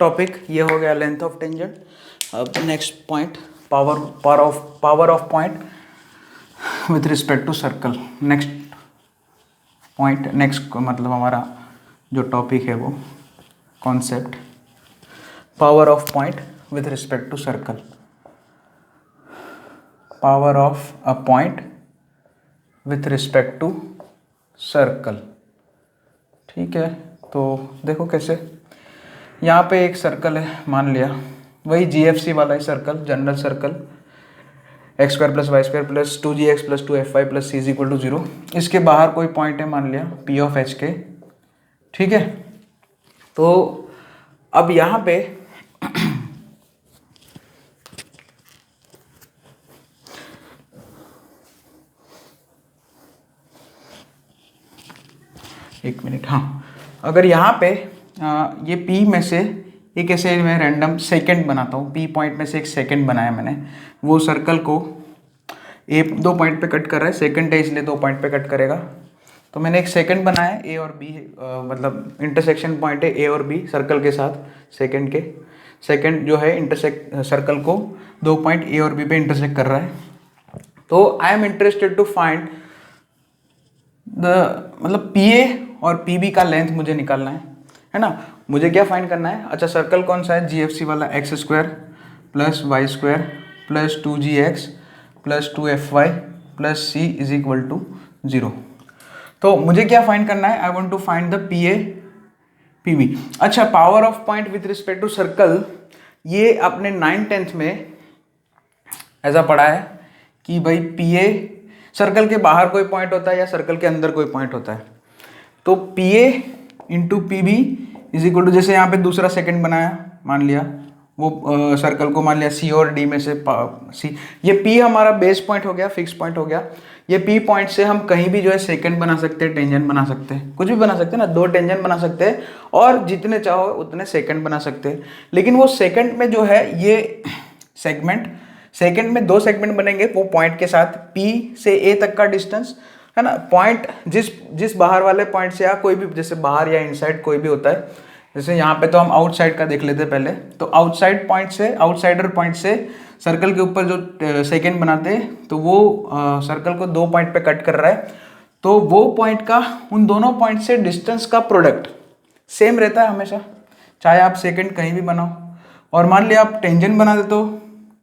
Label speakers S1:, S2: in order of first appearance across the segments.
S1: Topic ये हो गया लेंथ ऑफ टेंजेंट। अब next point power of point with respect to circle. Next point, next मतलब हमारा जो टॉपिक है वो concept power of point with respect to circle. Power of a point with respect to circle. ठीक है, तो देखो कैसे, यहाँ पे एक सर्कल है मान लिया, वही GFC वाला ही circle, general circle, x square plus y square plus 2gx plus 2fy plus c is equal to 0। इसके बाहर कोई पॉइंट है मान लिया P ऑफ h के। ठीक है, तो अब यहाँ पे एक मिनट, हाँ, अगर यहाँ पे ये P में से एक ऐसे मैं रैंडम सेकंड बनाता हूँ, P पॉइंट में से एक सेकंड बनाया मैंने, वो सर्कल को दो पॉइंट पे कट कर रहा है, सेकंड है इसलिए 2 पॉइंट पे कट करेगा। तो मैंने एक सेकंड बनाया A और B, मतलब इंटरसेक्शन पॉइंट है A और B सर्कल के साथ, सेकंड के सेकंड जो है सर्कल को 2 पॉइंट A और B पे इंटरसेक्ट कर रहा है। तो I am interested to find मतलब PA और PB का लेंथ मुझे निकालना है ना। मुझे क्या फाइंड करना है, अच्छा सर्कल कौन सा है, GFC वाला, x square plus y square plus 2gx plus 2fy plus c is equal to 0। तो मुझे क्या फाइंड करना है, I want to find the PA PB। अच्छा, power of point with respect to circle, ये आपने 9th-10th में ऐसा पढ़ा है कि भाई PA सर्कल के बाहर कोई पॉइंट होता है या सर्कल के अंदर कोई पॉइंट होता है। तो PA into PB is equal to, जैसे यहाँ पे दूसरा सेकंड बनाया मान लिया, वो सर्कल को मान लिया C और D में से C, ये P हमारा बेस पॉइंट हो गया, फिक्स पॉइंट हो गया। ये P पॉइंट से हम कहीं भी जो है सेकंड बना सकते हैं, टेंजेंट बना सकते हैं, कुछ भी बना सकते हैं ना, 2 टेंजेंट बना सकते हैं और जितने चाहो उतने सेकंड बना सकते हैं। लेकिन वो सेकंड में जो है ये सेकंड में 2 सेगमेंट बनेंगे, वो पॉइंट के साथ P से A तक का डिस्टेंस है ना, पॉइंट जिस बाहर वाले पॉइंट से या कोई भी, जैसे बाहर या इनसाइड कोई भी होता है, जैसे यहाँ पे तो हम आउटसाइड का देख लेते हैं पहले। तो आउटसाइडर पॉइंट से सर्कल के ऊपर जो सेकंड बनाते हैं, तो वो सर्कल को 2 पॉइंट पे कट कर रहा है, तो वो पॉइंट का उन दोनों पॉइंट से डिस्टेंस का प्रोडक्ट सेम रहता है हमेशा, चाहे आप सेकंड कहीं भी बनाओ। और मान लिया आप टेंजेंट बना देते हो,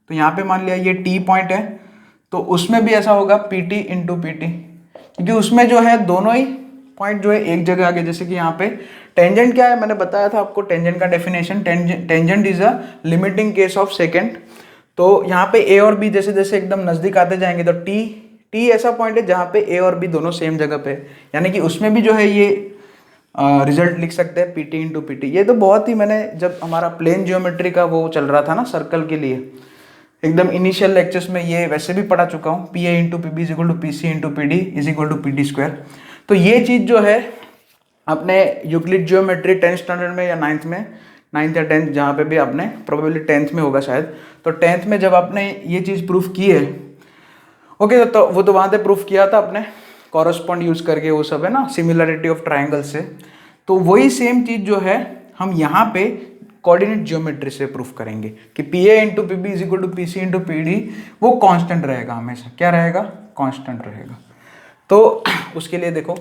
S1: तो यहाँ पे मान लिया ये T पॉइंट है, तो उसमें भी ऐसा होगा PT इंटू PT, क्योंकि उसमें जो है दोनों ही पॉइंट जो है एक जगह आगे। जैसे कि यहाँ पे टेंजेंट क्या है, मैंने बताया था आपको टेंजेंट का definition, tangent is a limiting case of second. तो यहाँ पे A और B जैसे जैसे एकदम नजदीक आते जाएंगे, तो T ऐसा पॉइंट है जहाँ पे A और B दोनों सेम जगह पे, यानी कि उसमें भी जो है ये रिजल्ट लिख सकते हैं PT इंटू PT। ये तो बहुत ही, मैंने जब हमारा प्लेन जियोमेट्री का वो चल रहा था ना सर्कल के लिए, एकदम इनिशियल लेक्चर्स में ये वैसे भी पढ़ा चुका हूँ, PA into PB is equal to PC into PD is equal to PD square. तो ये चीज़ जो है अपने यूक्लिड जियोमेट्री 10th स्टैंडर्ड में या 9th या 10th, जहाँ पे भी आपने, प्रोबेबली 10th में होगा शायद, तो 10th में जब आपने ये चीज़ प्रूफ की है, ओके, तो वो तो वहाँ पे प्रूफ किया था आपने कॉरस्पॉन्ड यूज करके, वो सब है ना, सिमिलरिटी ऑफ ट्राइंगल से। तो वही सेम चीज़ जो है हम यहाँ पे कोऑर्डिनेट ज्योमेट्री से प्रूफ करेंगे कि PA into PB is equal to PC into PD, वो कांस्टेंट रहेगा हमेशा। क्या रहेगा? कांस्टेंट रहेगा। तो उसके लिए देखो,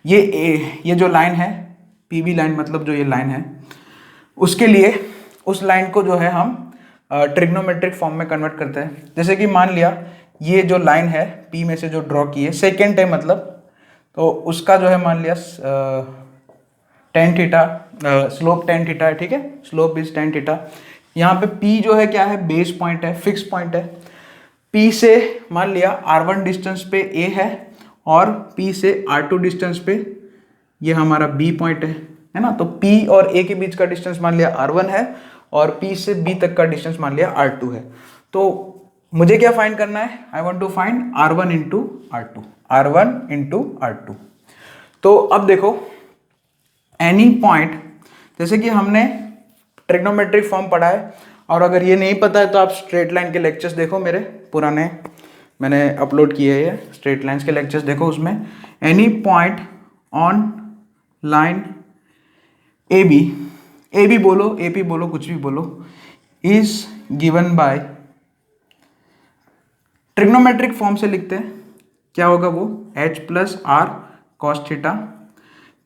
S1: ये जो लाइन है PB लाइन, मतलब जो ये लाइन है, उसके लिए उस लाइन को जो है हम ट्रिग्नोमेट्रिक फॉर्म में कन्वर्ट करते हैं। जैसे कि मान लिया ये जो लाइन है P में से जो ड्रॉ की है, सेकेंड है मतलब, तो उसका जो है मान लिया tan theta, slope tan theta है, ठीक है, स्लोप इज tan थीटा। यहाँ पे P जो है क्या है, बेस पॉइंट है, फिक्स पॉइंट है। P से मान लिया R1 डिस्टेंस पे A है, और P से R2 डिस्टेंस पे ये हमारा B पॉइंट है ना। तो P और A के बीच का डिस्टेंस मान लिया R1 है, और P से B तक का डिस्टेंस मान लिया R2 है। तो मुझे क्या फाइंड करना है, I want to find R1 into R2। तो अब देखो, एनी पॉइंट, जैसे कि हमने ट्रिग्नोमेट्रिक फॉर्म पढ़ा है, और अगर ये नहीं पता है तो आप स्ट्रेट लाइन के लेक्चर्स देखो, मेरे पुराने मैंने अपलोड किए हैं स्ट्रेट लाइन्स के लेक्चर्स, देखो उसमें any point on line AB A भी बोलो, ए पी बोलो, कुछ भी बोलो, is given by, trigonometric form से लिखते हैं, क्या होगा वो, h plus r cos theta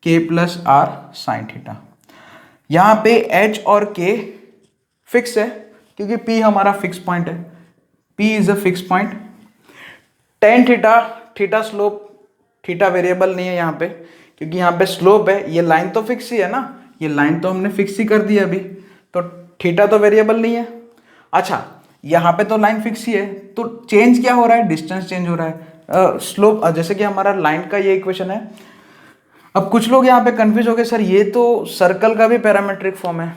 S1: k plus r sine theta. यहाँ पे एच और के फिक्स है क्योंकि पी हमारा फिक्स पॉइंट है, P is a fix point. Tan theta, theta slope, theta variable नहीं है यहाँ पे क्योंकि यहाँ पे स्लोप है, ये लाइन तो फिक्स ही है ना, ये लाइन तो हमने फिक्स ही कर दी अभी, तो थीटा तो वेरिएबल नहीं है। अच्छा, यहाँ पे तो लाइन फिक्स ही है, तो चेंज क्या हो रहा है, डिस्टेंस चेंज हो रहा है, स्लोप, जैसे कि हमारा लाइन का ये इक्वेशन है। अब कुछ लोग यहाँ पे कंफ्यूज हो गए, सर ये तो सर्कल का भी पैरामेट्रिक फॉर्म है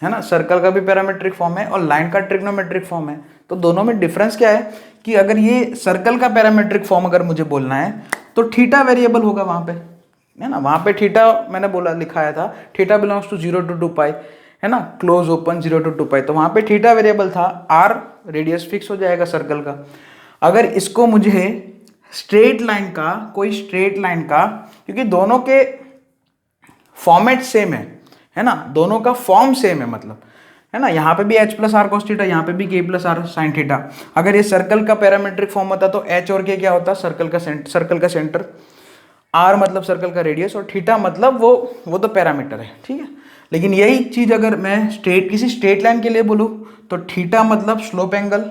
S1: ना, सर्कल का भी पैरामेट्रिक फॉर्म है और लाइन का ट्रिग्नोमेट्रिक फॉर्म है, तो दोनों में डिफरेंस क्या है कि अगर ये सर्कल का पैरामेट्रिक फॉर्म अगर मुझे बोलना है तो थीटा वेरिएबल होगा वहाँ पे, है ना, वहाँ पे थीटा मैंने बोला लिखाया था, थीटा बिलोंग्स टू 0 to 2 पाई, है ना, क्लोज ओपन 0 to 2 पाई, तो वहाँ पे थीटा वेरिएबल था, आर रेडियस फिक्स हो जाएगा सर्कल का। अगर इसको मुझे स्ट्रेट लाइन का, कोई स्ट्रेट लाइन का, क्योंकि दोनों के फॉर्मेट सेम है ना, दोनों का फॉर्म सेम है, मतलब है ना, यहाँ पे भी h plus r cos theta, यहाँ पे भी k plus r sine theta. अगर ये सर्कल का पैरामेट्रिक फॉर्म होता तो h और k क्या होता, सर्कल का सेंटर, r मतलब सर्कल का रेडियस और थीटा मतलब वो तो पैरामीटर है, ठीक है। लेकिन यही चीज अगर मैं किसी स्ट्रेट लाइन के लिए बोलूँ तो थीटा मतलब स्लोप एंगल,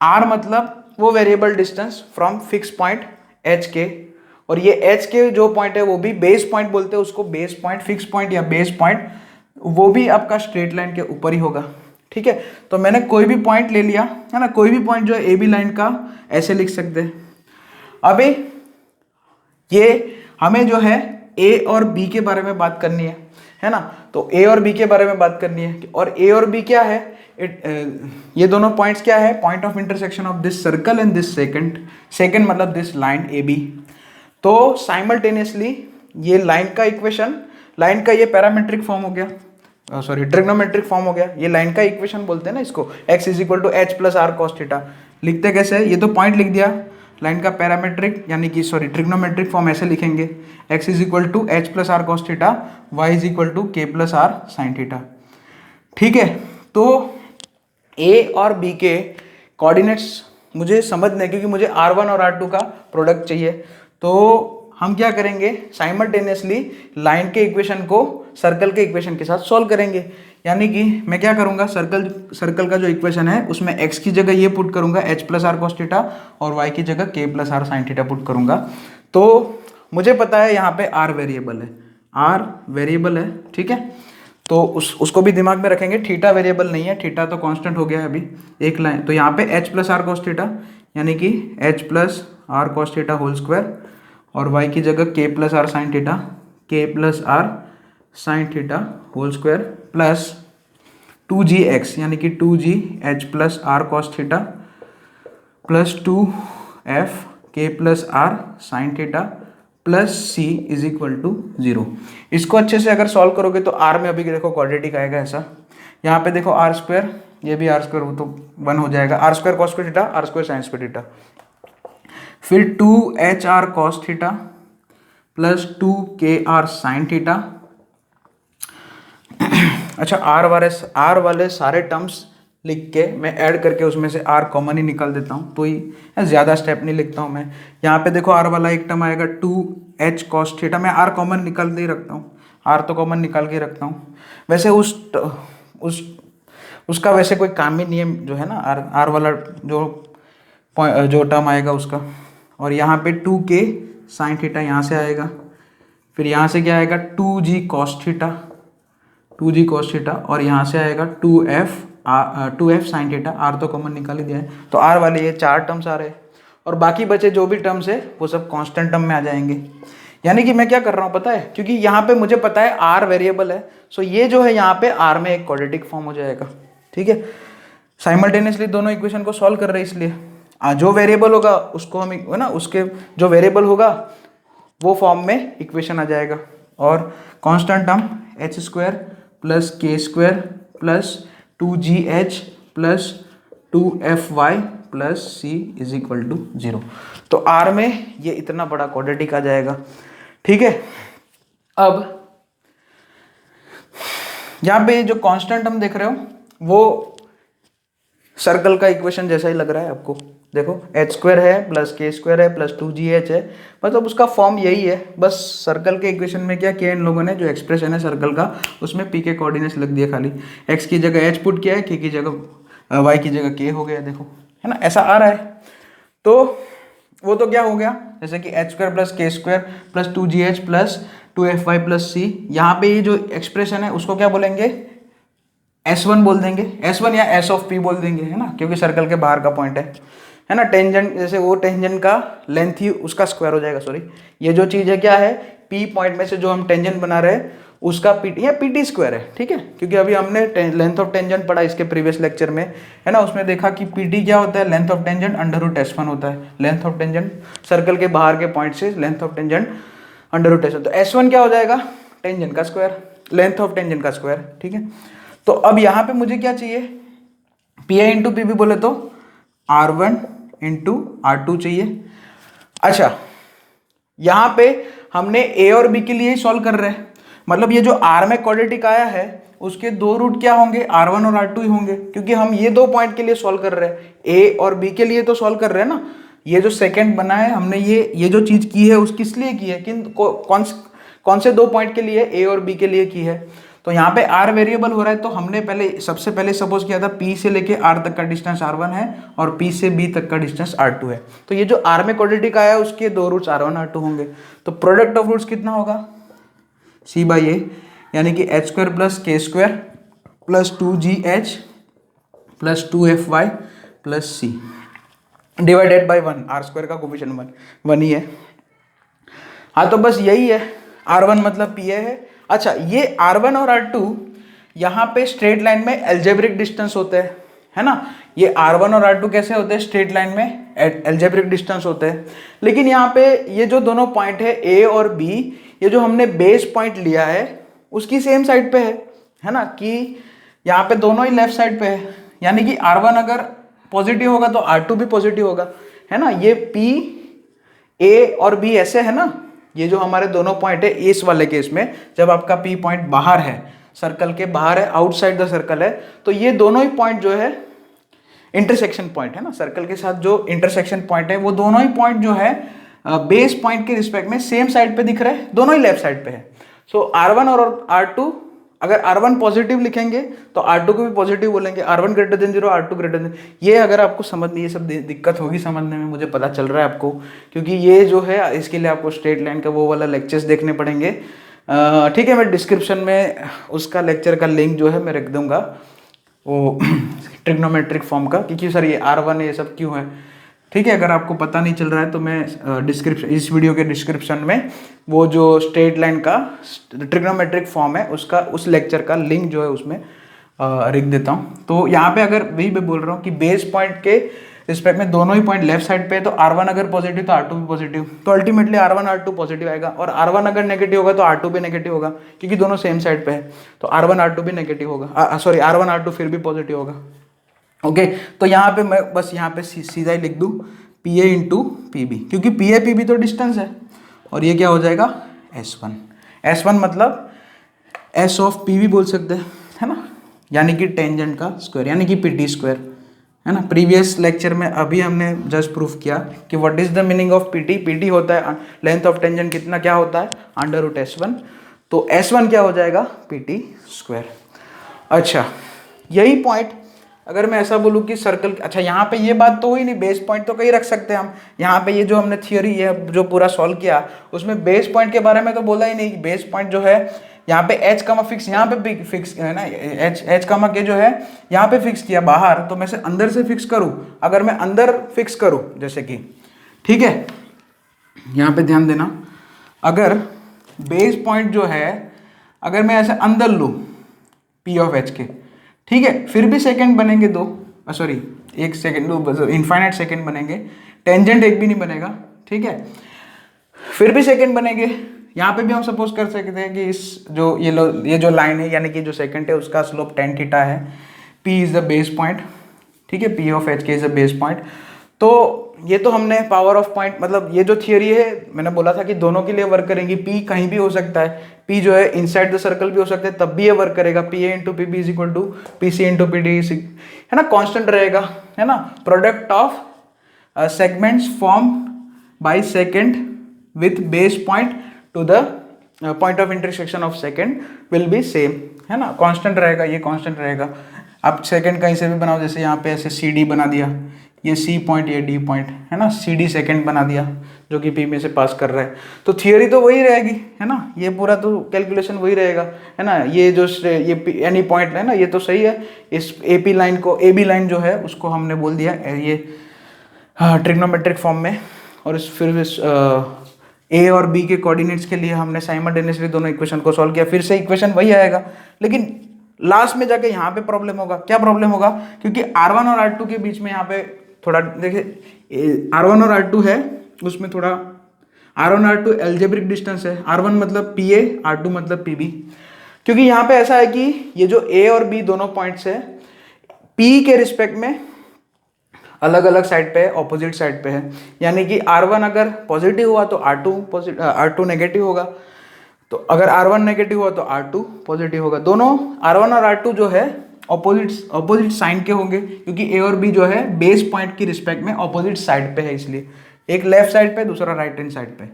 S1: r मतलब वो variable distance from fix point h के, और ये h के जो पॉइंट है वो भी बेस पॉइंट बोलते हैं उसको, बेस पॉइंट, फिक्स पॉइंट या बेस पॉइंट, वो भी आपका स्ट्रेट लाइन के ऊपर ही होगा, ठीक है। तो मैंने कोई भी पॉइंट ले लिया, है ना, कोई भी पॉइंट जो है ए बी लाइन का, ऐसे लिख सकते हैं। अभी ये हमें जो है ए और बी के बारे में बात करनी है ना, तो ए और बी के बारे में बात करनी है, और ए और बी क्या है, ये दोनों पॉइंट्स क्या है, point of intersection of this circle and this second मतलब दिस लाइन ए बी। तो साइमल्टेनियसली ये लाइन का इक्वेशन, लाइन का ये पैरामेट्रिक फॉर्म हो गया, सॉरी ट्रिग्नोमेट्रिक फॉर्म हो गया, ये लाइन का इक्वेशन बोलते हैं ना इसको, x is equal to h plus r cos theta. लिखते कैसे है, ये तो पॉइंट लिख दिया, लाइन का पैरामेट्रिक यानी कि सॉरी ट्रिग्नोमेट्रिक फॉर्म ऐसे लिखेंगे, x is equal to h plus r cos theta, y is equal to k plus r sine theta, ठीक है। तो a और b के कोऑर्डिनेट्स मुझे समझने, क्योंकि मुझे r1 और r2 का प्रोडक्ट चाहिए, तो हम क्या करेंगे, साइमल्टेनियसली लाइन के इक्वेशन को सर्कल के इक्वेशन के साथ सॉल्व करेंगे। यानी कि मैं क्या करूंगा, सर्कल का जो इक्वेशन है उसमें x की जगह ये पुट करूंगा h plus r cos theta, और y की जगह k plus r sine theta put करूंगा। तो मुझे पता है यहाँ पे r वेरिएबल है, ठीक है, तो उसको भी दिमाग में रखेंगे, थीटा वेरिएबल नहीं है, थीटा तो कांस्टेंट हो गया है अभी एक लाइन, तो यहाँ पे h plus r cos theta यानी कि h plus r cos theta whole square, और y की जगह k plus r sine theta, k plus r sine theta whole square plus 2gx यानी कि 2g h plus r cos theta plus 2f k plus r sine theta plus c is equal to 0। इसको अच्छे से अगर solve करोगे तो r में अभी देखो क्वाड्रेटिक आएगा ऐसा, यहाँ पे देखो आर स्क्वायर, ये भी आर स्क्वायर, वो तो 1 हो जाएगा, r square cos square theta, r square sine square theta, फिर 2HR cos theta plus 2KR sine theta. अच्छा, आर वाले सारे टर्म्स लिख के मैं ऐड करके उसमें से R कॉमन ही निकाल देता हूँ, तो ही ज़्यादा स्टेप नहीं लिखता हूँ मैं। यहाँ पे देखो R वाला एक टर्म आएगा 2H cos थीटा, मैं R कॉमन निकाल के ही रखता हूँ, R तो कॉमन निकाल के रखता हूँ। वैसे उसका वैसे कोई काम ही नहीं है जो है ना, R वाला जो टर्म आएगा उसका, और यहाँ पे 2k साइन थीटा यहाँ से आएगा, फिर यहाँ से क्या आएगा 2g cos थीटा, और यहाँ से आएगा 2f साइन थीटा, r तो कॉमन निकाल ही दिया है, तो r वाले ये 4 टर्म्स आ रहे हैं, और बाकी बचे जो भी टर्म्स है वो सब कांस्टेंट टर्म में आ जाएंगे। यानी कि मैं क्या कर रहा हूँ पता है, क्योंकि यहाँ पे मुझे पता है r वेरिएबल है, सो ये जो है यहाँ पे r में एक क्वाड्रेटिक फॉर्म हो जाएगा, ठीक है। साइमल्टेनियसली दोनों इक्वेशन को सॉल्व कर रहे हैं, इसलिए जो वेरिएबल होगा उसको हम, है ना, उसके जो वेरिएबल होगा वो फॉर्म में इक्वेशन आ जाएगा, और constant term h square plus k square plus 2gh plus 2fy plus c is equal to 0। तो r में ये इतना बड़ा क्वाड्रेटिक आ जाएगा, ठीक है। अब यहाँ पे जो कांस्टेंट हम देख रहे हो वो सर्कल का इक्वेशन जैसा ही लग रहा है आपको। देखो एच स्क्वायर है प्लस के स्क्वायर है प्लस 2gh है, मतलब उसका फॉर्म यही है। बस सर्कल के इक्वेशन में क्या किया इन लोगों ने, जो एक्सप्रेशन है सर्कल का उसमें पी के कोऑर्डिनेट्स लग दिया, खाली एक्स की जगह एच पुट किया है, के की जगह वाई की जगह के हो गया। देखो है ना, ऐसा आ रहा है। तो वो तो क्या हो गया, जैसे कि h square plus k square plus 2gh plus 2fy plus c, यहाँ पे ये जो एक्सप्रेशन है उसको क्या बोलेंगे, S1 बोल देंगे, S1 या S ऑफ P बोल देंगे, है ना, क्योंकि सर्कल के बाहर का पॉइंट है ना। टेंजेंट जैसे वो टेंजेंट का लेंथ ही उसका स्क्वायर हो जाएगा, सॉरी ये जो चीज़ है क्या है, P पॉइंट में से जो हम टेंजेंट बना रहे हैं उसका PT या PT स्क्वायर है, ठीक है। क्योंकि अभी हमने लेंथ ऑफ टेंजेंट पढ़ा इसके प्रीवियस लेक्चर में, है ना, उसमें देखा कि PT क्या होता है, length of tangent under root S1 होता है। लेंथ ऑफ टेंजेंट सर्कल के बाहर के पॉइंट से length of tangent under root S1, तो S1 क्या हो जाएगा, टेंजेंट का स्क्वायर, लेंथ ऑफ टेंजेंट का स्क्वायर, ठीक है। तो अब यहाँ पे मुझे क्या चाहिए, P I into P B बोले तो R1 इंटू R2 चाहिए। अच्छा यहाँ पे हमने A और B के लिए ही सॉल्व कर रहे हैं, मतलब ये जो R में क्वाड्रेटिक आया है उसके दो रूट क्या होंगे, R1 और R2 ही होंगे, क्योंकि हम ये दो पॉइंट के लिए सॉल्व कर रहे हैं, A और B के लिए तो सॉल्व कर रहे हैं ना। ये जो सेकंड बना है हमने ये जो चीज की है उस किस लिए की है, कौन से दो पॉइंट के लिए, A और B के लिए की है। तो यहाँ पे R वेरिएबल हो रहा है, तो हमने सबसे पहले सपोज किया था P से लेके R तक का डिस्टेंस R1 है और P से B तक का डिस्टेंस R2 है। तो ये जो R में क्वाड्रेटिक आया है उसके दो रूट्स R1 R2 होंगे, तो प्रोडक्ट ऑफ रूट्स कितना होगा, C बाई ए, यानी कि h square plus k square plus 2gh plus 2fy plus c divided by 1, R square का कोफिशिएंट 1 ही है। हाँ तो बस यही है, R1 मतलब PA है। अच्छा ये R1 और R2 यहाँ पे स्ट्रेट लाइन में एल्जेब्रिक डिस्टेंस होते हैं, है ना। ये R1 और R2 कैसे होते हैं, स्ट्रेट लाइन में एल्जेब्रिक डिस्टेंस होते हैं। लेकिन यहाँ पे ये जो दोनों पॉइंट है A और B, ये जो हमने बेस पॉइंट लिया है उसकी सेम साइड पे है ना, कि यहाँ पे दोनों ही लेफ्ट साइड पे है, यानी कि R1 अगर पॉजिटिव होगा तो R2 भी पॉजिटिव होगा, है ना। ये P A और B ऐसे है ना, ये जो हमारे दोनों पॉइंट है इस वाले केस में, जब आपका P पॉइंट बाहर है, सर्कल के बाहर है, आउटसाइड द सर्कल है, तो ये दोनों ही पॉइंट जो है इंटरसेक्शन पॉइंट है ना, सर्कल के साथ जो इंटरसेक्शन पॉइंट है वो दोनों ही पॉइंट जो है बेस पॉइंट के रिस्पेक्ट में सेम साइड पे दिख रहे हैं, दोनों ही लेफ्ट साइड पे है। सो R1 और R2, अगर R1 पॉजिटिव लिखेंगे तो R2 को भी पॉजिटिव बोलेंगे, R1 greater than 0 R2 greater than, ये अगर आपको समझ नहीं, ये सब दिक्कत होगी समझने में, मुझे पता चल रहा है आपको, क्योंकि ये जो है इसके लिए आपको स्ट्रेट लाइन का वो वाला लेक्चर्स देखने पड़ेंगे, ठीक है। मैं डिस्क्रिप्शन में उसका लेक्चर का लिंक जो है मैं रख दूंगा, वो ट्रिग्नोमेट्रिक फॉर्म का, क्योंकि सर ये R1 ये सब क्यों है, ठीक है। अगर आपको पता नहीं चल रहा है तो मैं डिस्क्रिप्शन, इस वीडियो के डिस्क्रिप्शन में वो जो स्ट्रेट लाइन का ट्रिग्नोमेट्रिक फॉर्म है उसका, उस लेक्चर का लिंक जो है उसमें लिख देता हूँ। तो यहाँ पे अगर वही मैं बोल रहा हूँ कि बेस पॉइंट के रिस्पेक्ट में दोनों ही पॉइंट लेफ्ट साइड पे है, तो R1 अगर पॉजिटिव तो R2 भी पॉजिटिव, तो अल्टीमेटली R1 R2 पॉजिटिव आएगा, और R1 अगर नेगेटिव होगा तो R2 भी नेगेटिव होगा, क्योंकि दोनों सेम साइड पे है, तो R1 R2 भी नेगेटिव होगा, सॉरी R1 R2 फिर भी पॉजिटिव होगा। ओके तो यहाँ पे मैं बस यहाँ पे सीधा ही लिख दूँ PA इंटू PB, क्योंकि PA PB तो डिस्टेंस है, और ये क्या हो जाएगा S1, S1 मतलब S ऑफ P भी बोल सकते हैं, है ना, यानी कि टेंजेंट का स्क्वायर, यानी कि PT स्क्वायर, है ना। प्रीवियस लेक्चर में अभी हमने जस्ट प्रूफ किया कि what is the meaning of PT, PT होता है लेंथ ऑफ टेंजेंट कितना क्या होता है अंडर रूट S1, तो S1 क्या हो जाएगा PT स्क्वायर। अच्छा यही पॉइंट अगर मैं ऐसा बोलूँ कि सर्कल, अच्छा यहाँ पे ये बात तो हुई नहीं, बेस पॉइंट तो कहीं रख सकते हैं हम, यहाँ पे ये जो हमने थियोरी है जो पूरा सॉल्व किया उसमें बेस पॉइंट के बारे में तो बोला ही नहीं। बेस पॉइंट जो है यहाँ पे एच कामा फिक्स, यहाँ पे फिक्स है ना, एच कामा के जो है यहाँ पे फिक्स किया बाहर, तो मैं से अंदर से फिक्स करूँ, अगर मैं अंदर फिक्स करूँ जैसे कि, ठीक है, यहाँ पे ध्यान देना, अगर बेस पॉइंट जो है अगर मैं ऐसे अंदर लूँ P ऑफ H के, ठीक है, फिर भी सेकंड बनेंगे दो, सॉरी एक सेकंड, दो इनफाइनाइट सेकंड बनेंगे, टेंजेंट एक भी नहीं बनेगा, ठीक है, फिर भी सेकंड बनेंगे। यहाँ पे भी हम सपोज कर सकते हैं कि इस जो ये जो लाइन है, यानी कि जो सेकंड है उसका स्लोप tan थीटा है, P is the base point, ठीक है, P ऑफ H के इज द बेस पॉइंट, तो ये तो हमने पावर ऑफ पॉइंट, मतलब ये जो थियरी है मैंने बोला था कि दोनों के लिए वर्क करेंगी। पी कहीं भी हो सकता है, पी जो है इनसाइड द सर्कल भी हो सकता है, तब भी ये वर्क करेगा। P A into P B is equal to P C into P D, है ना, कांस्टेंट रहेगा, है ना। Product of segments form by secant with base point to the point of intersection of secant will be same, है ना, constant रहेगा, ये constant रहेगा। आप सेकंड कहीं से भी बनाओ, जैसे यहाँ पे ऐसे सी डी बना दिया, ये सी पॉइंट ये डी पॉइंट, है ना, सी डी सेकेंड बना दिया जो कि पी में से पास कर रहा है, तो थियोरी तो वही रहेगी, है ना, ये पूरा तो कैलकुलेशन वही रहेगा, है ना। ये जो ये एनी पॉइंट है ना, ये तो सही है। इस ए पी लाइन को, ए बी लाइन जो है उसको हमने बोल दिया ये ट्रिग्नोमेट्रिक फॉर्म में, और फिर इस ए और बी के कोऑर्डिनेट्स के लिए हमने साइमल्टेनियसली दोनों इक्वेशन को सॉल्व किया, फिर से इक्वेशन वही आएगा। लेकिन लास्ट में जाके यहाँ पे प्रॉब्लम होगा। क्या प्रॉब्लम होगा? क्योंकि R1 और R2 के बीच में यहाँ पे थोड़ा देखिए, R1 और R2 है, उसमें थोड़ा R1 R2 एल्जेब्रिक डिस्टेंस है। R1 मतलब PA, R2 मतलब PB। क्योंकि यहाँ पे ऐसा है कि ये जो A और B दोनों पॉइंट्स है, P के रिस्पेक्ट में अलग अलग साइड पे है, ऑपोजिट साइड पे है। यानी कि R1 अगर पॉजिटिव हुआ तो R2 नेगेटिव होगा, तो अगर R1 नेगेटिव हुआ तो R2 पॉजिटिव होगा। दोनों R1 और R2 जो है ऑपोजिट साइन के होंगे, क्योंकि A और B जो है बेस पॉइंट की रिस्पेक्ट में ऑपोजिट साइड पे है, इसलिए एक लेफ्ट साइड पे, दूसरा राइट हैंड साइड पे।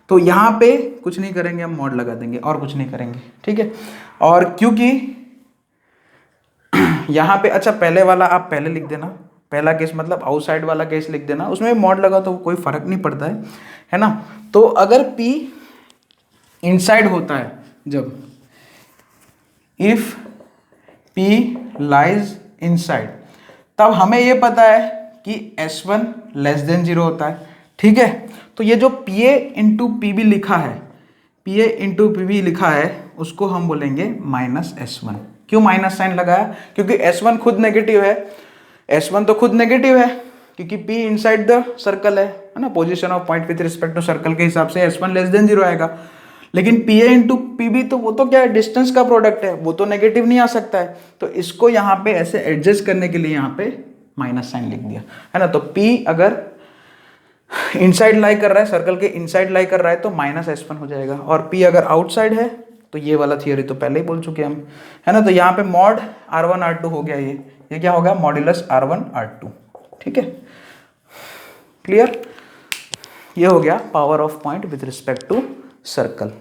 S1: तो यहाँ पे कुछ नहीं करेंगे, हम मॉड लगा देंगे और कुछ नहीं करेंगे, ठीक है। और क्योंकि यहाँ पे, अच्छा पहले वाला आप पहले लिख देना, पहला केस मतलब आउटसाइड वाला केस लिख देना, उसमें मॉड लगा तो कोई फर्क नहीं पड़ता है ना। तो अगर P इनसाइड होता है, जब इफ P लाइज इनसाइड, तब हमें ये पता है कि S1 लेस देन 0 होता है, ठीक है। तो ये जो PA इंटू PB लिखा है, PA इंटू PB लिखा है, उसको हम बोलेंगे माइनस S1। क्यों माइनस साइन लगाया? क्योंकि S1 खुद नेगेटिव है, S1 तो खुद नेगेटिव है, क्योंकि P इनसाइड द सर्कल है ना, position of point with respect to circle के हिसाब से S1 लेस देन 0 आएगा। लेकिन PA इंटू PB तो वो तो क्या है, डिस्टेंस का प्रोडक्ट है, वो तो नेगेटिव नहीं आ सकता है। तो इसको यहाँ पे ऐसे एडजस्ट करने के लिए यहाँ पे माइनस साइन लिख दिया, है ना। तो P अगर इनसाइड लाई कर रहा है, सर्कल के इनसाइड लाई कर रहा है, तो माइनस S1 हो जाएगा। और P अगर आउटसाइड है, तो ये वाला थियोरी तो पहले ही बोल चुके हम, है ना। तो यहाँ पे मॉड R1 R2 हो गया, ये क्या होगा, मॉड्यूलस R1 R2, ठीक है, क्लियर। ये हो गया power of point with respect to circle.